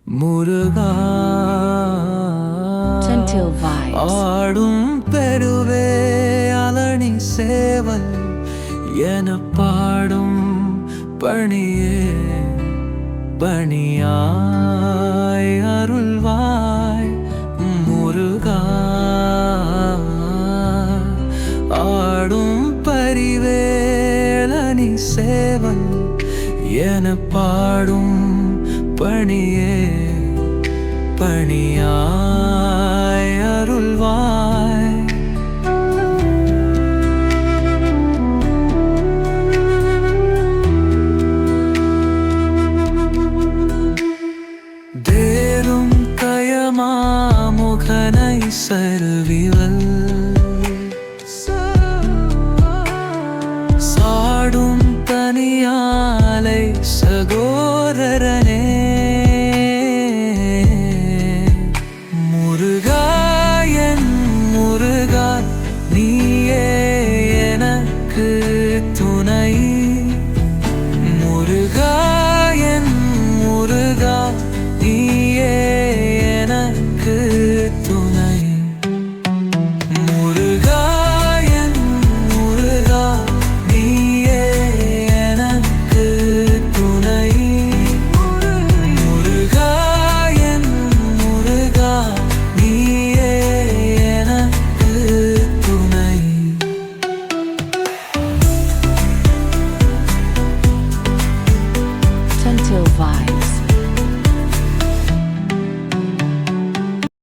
முருகா Gentle vibes. ஆடும் பெருவே அலனி சேவல் என பாடும் பணியே பணியாய் அருள்வாய் முருகா ஆடும் பரிவேலனி சேவல் என பாடும் பணியே பணியாய் அருள்வாய் தேரும் கயமாமுகனை